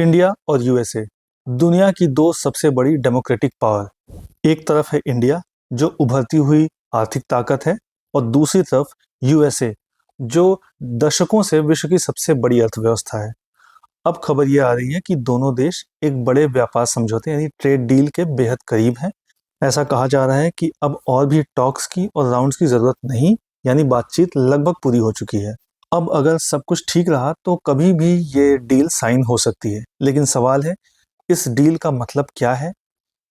India और USA दुनिया की दो सबसे बड़ी डेमोक्रेटिक पावर। एक तरफ है इंडिया जो उभरती हुई आर्थिक ताकत है और दूसरी तरफ यूएसए जो दशकों से विश्व की सबसे बड़ी अर्थव्यवस्था है। अब खबर ये आ रही है कि दोनों देश एक बड़े व्यापार समझौते यानी ट्रेड डील के बेहद करीब हैं। ऐसा कहा जा रहा है कि अब और भी टॉक्स की और राउंड्स की जरूरत नहीं, यानी बातचीत लगभग पूरी हो चुकी है। अब अगर सब कुछ ठीक रहा तो कभी भी ये डील साइन हो सकती है, लेकिन सवाल है इस डील का मतलब क्या है,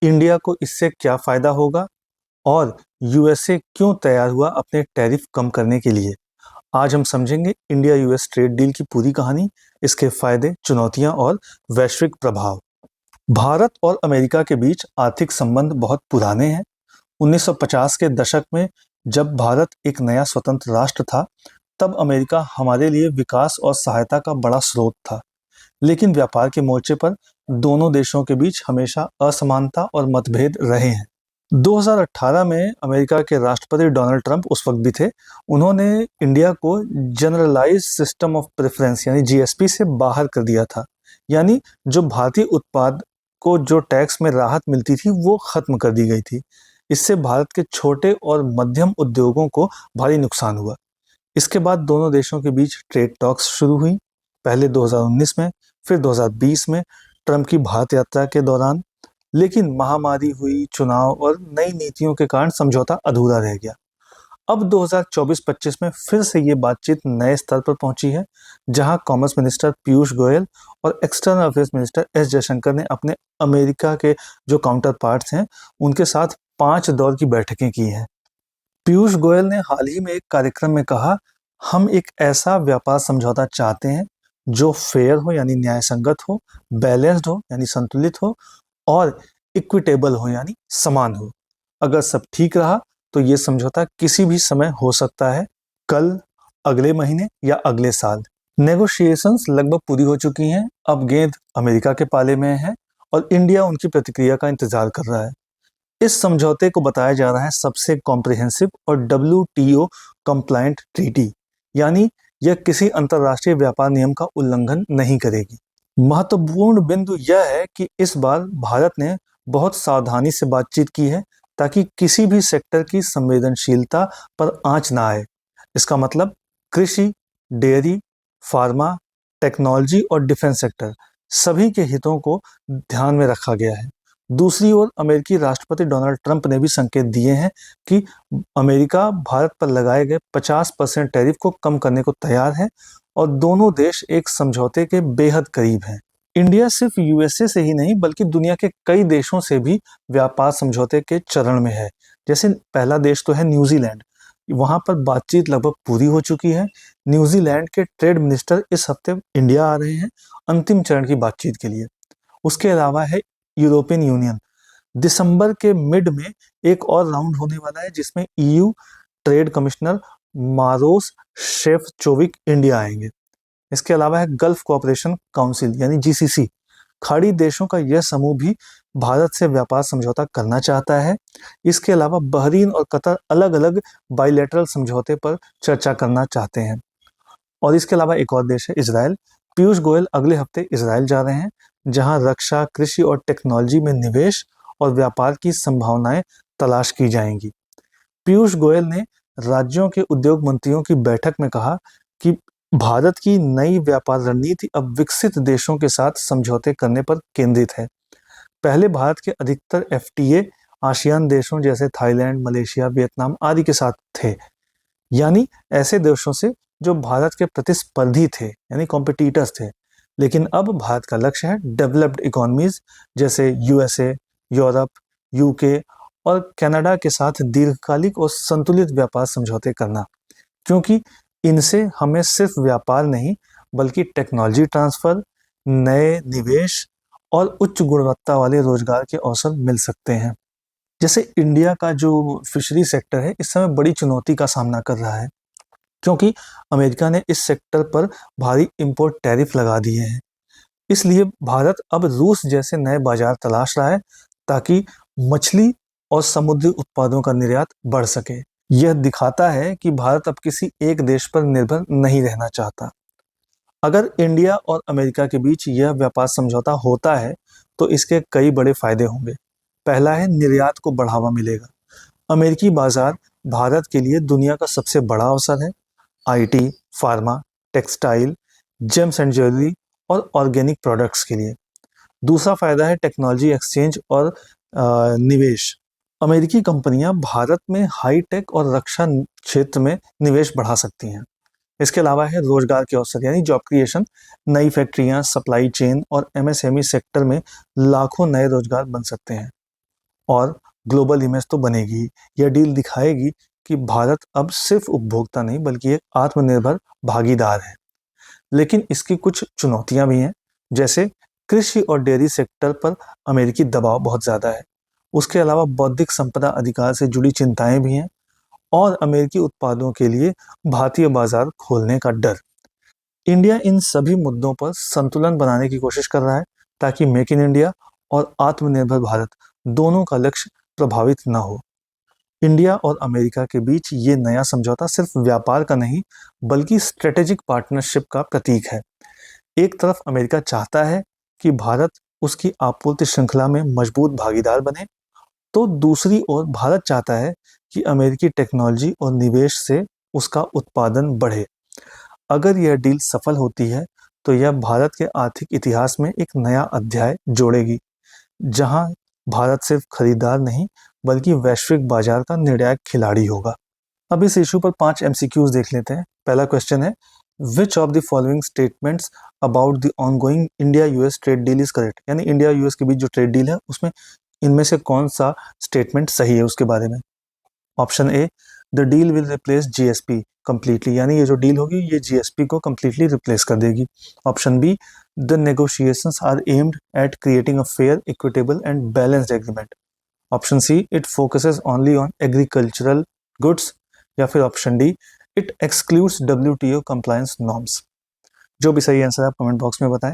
इंडिया को इससे क्या फायदा होगा और यूएसए क्यों तैयार हुआ अपने टैरिफ कम करने के लिए। आज हम समझेंगे इंडिया यूएस ट्रेड डील की पूरी कहानी, इसके फायदे, चुनौतियां और वैश्विक प्रभाव। भारत और अमेरिका के बीच आर्थिक संबंध बहुत पुराने हैं। 1950 के दशक में जब भारत एक नया स्वतंत्र राष्ट्र था, तब अमेरिका हमारे लिए विकास और सहायता का बड़ा स्रोत था। लेकिन व्यापार के मोर्चे पर दोनों देशों के बीच हमेशा असमानता और मतभेद रहे हैं। 2018 में अमेरिका के राष्ट्रपति डोनाल्ड ट्रंप उस वक्त भी थे। उन्होंने इंडिया को जनरलाइज्ड सिस्टम ऑफ प्रेफरेंस यानी जीएसपी से बाहर कर दिया था। यानी जो भारतीय उत्पाद को जो टैक्स में राहत मिलती थी वो खत्म कर दी गई थी। इससे भारत के छोटे और मध्यम उद्योगों को भारी नुकसान हुआ। इसके बाद दोनों देशों के बीच ट्रेड टॉक्स शुरू हुई, पहले 2019 में, फिर 2020 में ट्रंप की भारत यात्रा के दौरान। लेकिन महामारी हुई, चुनाव और नई नीतियों के कारण समझौता अधूरा रह गया। अब 2024-25 में फिर से ये बातचीत नए स्तर पर पहुंची है, जहां कॉमर्स मिनिस्टर पीयूष गोयल और external affairs minister S Jaishankar ने अपने अमेरिका के जो काउंटर पार्ट्स हैं उनके साथ 5 दौर की बैठकें की हैं। पीयूष गोयल ने हाल ही में एक कार्यक्रम में कहा, हम एक ऐसा व्यापार समझौता चाहते हैं जो फेयर हो यानी न्याय संगत हो, बैलेंस्ड हो यानी संतुलित हो और इक्विटेबल हो यानी समान हो। अगर सब ठीक रहा तो ये समझौता किसी भी समय हो सकता है, कल, अगले महीने या अगले साल। नेगोशिएशंस लगभग पूरी हो चुकी हैं। अब गेंद अमेरिका के पाले में है और इंडिया उनकी प्रतिक्रिया का इंतजार कर रहा है। इस समझौते को बताया जा रहा है सबसे कॉम्प्रिहेंसिव और डब्ल्यूटीओ कंप्लायंट ट्रीटी, यानी यह किसी अंतर्राष्ट्रीय व्यापार नियम का उल्लंघन नहीं करेगी। महत्वपूर्ण बिंदु यह है कि इस बार भारत ने बहुत सावधानी से बातचीत की है ताकि किसी भी सेक्टर की संवेदनशीलता पर आंच ना आए। इसका मतलब कृषि, डेयरी, फार्मा, टेक्नोलॉजी और डिफेंस सेक्टर सभी के हितों को ध्यान में रखा गया है। दूसरी ओर अमेरिकी राष्ट्रपति डोनाल्ड ट्रंप ने भी संकेत दिए हैं कि अमेरिका भारत पर लगाए गए 50% टैरिफ को कम करने को तैयार है और दोनों देश एक समझौते के बेहद करीब हैं। इंडिया सिर्फ यूएसए से ही नहीं बल्कि दुनिया के कई देशों से भी व्यापार समझौते के चरण में है। जैसे पहला देश तो है न्यूजीलैंड, वहां पर बातचीत लगभग पूरी हो चुकी है। न्यूजीलैंड के ट्रेड मिनिस्टर इस हफ्ते इंडिया आ रहे हैं अंतिम चरण की बातचीत के लिए। उसके अलावा है यूरोपियन यूनियन। दिसंबर के मिड में एक और राउंड होने वाला है जिसमें ईयू ट्रेड कमिश्नर मारोस शेफचोविक इंडिया आएंगे। इसके अलावा है गल्फ कोऑपरेशन काउंसिल यानी जीसीसी। खाड़ी देशों का यह समूह भी भारत से व्यापार समझौता करना चाहता है। इसके अलावा बहरीन और कतर अलग अलग बाइलेटरल समझौते पर चर्चा करना चाहते हैं। और इसके अलावा एक और देश है इजराइल। पीयूष गोयल अगले हफ्ते इजराइल जा रहे हैं, जहां रक्षा, कृषि और टेक्नोलॉजी में निवेश और व्यापार की संभावनाएं तलाश की जाएंगी। पीयूष गोयल ने राज्यों के उद्योग मंत्रियों की बैठक में कहा कि भारत की नई व्यापार रणनीति अब विकसित देशों के साथ समझौते करने पर केंद्रित है। पहले भारत के अधिकतर एफटीए आसियान देशों जैसे थाईलैंड, मलेशिया, वियतनाम आदि के साथ थे, यानी ऐसे देशों से जो भारत के प्रतिस्पर्धी थे यानी कॉम्पिटिटर्स थे। लेकिन अब भारत का लक्ष्य है डेवलप्ड इकोनॉमीज जैसे यूएसए, यूरोप, यूके और कनाडा के साथ दीर्घकालिक और संतुलित व्यापार समझौते करना, क्योंकि इनसे हमें सिर्फ व्यापार नहीं बल्कि टेक्नोलॉजी ट्रांसफर, नए निवेश और उच्च गुणवत्ता वाले रोजगार के अवसर मिल सकते हैं। जैसे इंडिया का जो फिशरी सेक्टर है इस समय बड़ी चुनौती का सामना कर रहा है, क्योंकि अमेरिका ने इस सेक्टर पर भारी इंपोर्ट टैरिफ लगा दिए हैं। इसलिए भारत अब रूस जैसे नए बाजार तलाश रहा है ताकि मछली और समुद्री उत्पादों का निर्यात बढ़ सके। यह दिखाता है कि भारत अब किसी एक देश पर निर्भर नहीं रहना चाहता। अगर इंडिया और अमेरिका के बीच यह व्यापार समझौता होता है तो इसके कई बड़े फायदे होंगे। पहला है, निर्यात को बढ़ावा मिलेगा। अमेरिकी बाजार भारत के लिए दुनिया का सबसे बड़ा अवसर है। IT, pharma, textile, James and jewellery और ऑर्गेनिक प्रोडक्ट्स के लिए। दूसरा फायदा है टेक्नोलॉजी एक्सचेंज और निवेश। अमेरिकी कंपनियां भारत में हाई टेक और रक्षा क्षेत्र में निवेश बढ़ा सकती हैं। इसके अलावा है रोजगार के अवसर यानी जॉब क्रिएशन। नई फैक्ट्रियां, सप्लाई चेन और एमएसएमई सेक्टर में लाखों नए रोजगार बन सकते हैं। और ग्लोबल इमेज तो बनेगी। यह डील दिखाएगी कि भारत अब सिर्फ उपभोक्ता नहीं बल्कि एक आत्मनिर्भर भागीदार है। लेकिन इसकी कुछ चुनौतियां भी हैं, जैसे कृषि और डेयरी सेक्टर पर अमेरिकी दबाव बहुत ज़्यादा है। उसके अलावा बौद्धिक संपदा अधिकार से जुड़ी चिंताएं भी हैं और अमेरिकी उत्पादों के लिए भारतीय बाजार खोलने का डर। इंडिया इन सभी मुद्दों पर संतुलन बनाने की कोशिश कर रहा है ताकि मेक इन इंडिया और आत्मनिर्भर भारत दोनों का लक्ष्य प्रभावित न हो। इंडिया और अमेरिका के बीच ये नया समझौता सिर्फ व्यापार का नहीं बल्कि स्ट्रेटेजिक पार्टनरशिप का प्रतीक है। एक तरफ अमेरिका चाहता है कि भारत उसकी आपूर्ति श्रृंखला में मजबूत भागीदार बने, तो दूसरी ओर भारत चाहता है कि अमेरिकी टेक्नोलॉजी और निवेश से उसका उत्पादन बढ़े। अगर यह डील सफल होती है तो यह भारत के आर्थिक इतिहास में एक नया अध्याय जोड़ेगी, जहां भारत सिर्फ खरीदार नहीं बल्कि वैश्विक बाजार का निर्णायक खिलाड़ी होगा। अब इस इशू पर 5 एमसीक्यूज देख लेते हैं। पहला क्वेश्चन है, which of the following statements about the ongoing India US trade deal is correct. यानी इंडिया यूएस के बीच जो ट्रेड डील है उसमें इनमें से कौन सा स्टेटमेंट सही है उसके बारे में। Option A, the deal will replace GSP completely, यानी ये जो डील होगी ये जीएसपी को कंप्लीटली रिप्लेस कर देगी। Option B, the negotiations are aimed at creating a fair, equitable and balanced agreement. Option C, it focuses only on agricultural goods. या फिर option D, it excludes WTO compliance norms. जो भी सही answer है आप comment box में बताएं।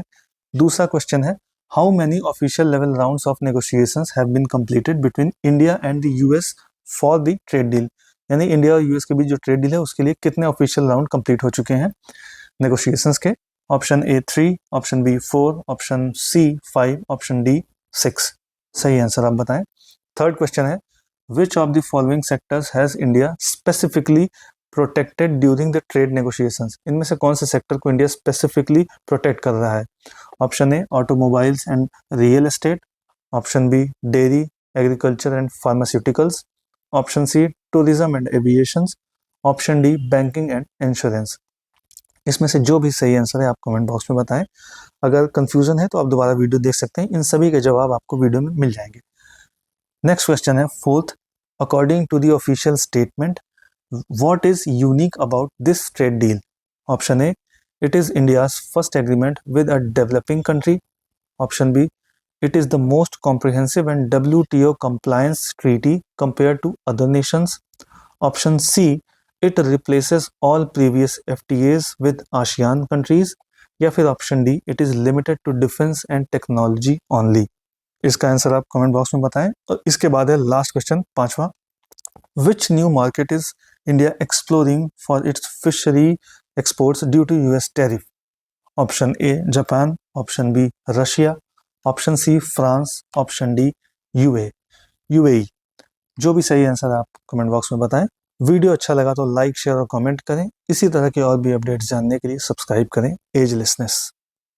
दूसरा क्वेश्चन है, how many official level rounds of negotiations have been completed between India and the US for the trade deal. यानी इंडिया और यूएस के बीच जो ट्रेड डील है उसके लिए कितने ऑफिशियल राउंड कंप्लीट हो चुके हैं नेगोशिएशंस के। Option A 3, option B 4, option C 5, option D 6। सही आंसर आप बताएं। थर्ड क्वेश्चन है, which of the following sectors has India specifically protected during the trade negotiations. इनमें से कौन से सेक्टर को इंडिया स्पेसिफिकली प्रोटेक्ट कर रहा है। Option A, automobiles and real estate. Option B, dairy, agriculture and pharmaceuticals. Option C, tourism and aviation. Option D, banking and insurance. इसमें से जो भी सही आंसर है आप कमेंट बॉक्स में बताएं। अगर कंफ्यूजन है तो आप दोबारा वीडियो देख सकते हैं, इन सभी के जवाब आपको वीडियो में मिल जाएंगे। नेक्स्ट क्वेश्चन है, fourth, according to the official statement, what is unique about this trade deal? Option A, it is India's first agreement with a developing country. Option B, it is the most comprehensive and WTO compliance treaty compared to other nations. Option C, it replaces all previous FTAs with ASEAN countries. या फिर option D, it is limited to defence and technology only. इसका answer आप comment box में बताएं। और इसके बाद है लास्ट क्वेश्चन, पांचवा, Which new market is India exploring for its fishery exports due to US tariff? Option A, Japan. Option B, Russia. Option C, France. Option D, UAE। जो भी सही आंसर है आप कमेंट बॉक्स में बताएं। Video अच्छा लगा तो लाइक, शेयर और कमेंट करें। इसी तरह के और भी अपडेट्स जानने के लिए सब्सक्राइब करें एजलेसनेस।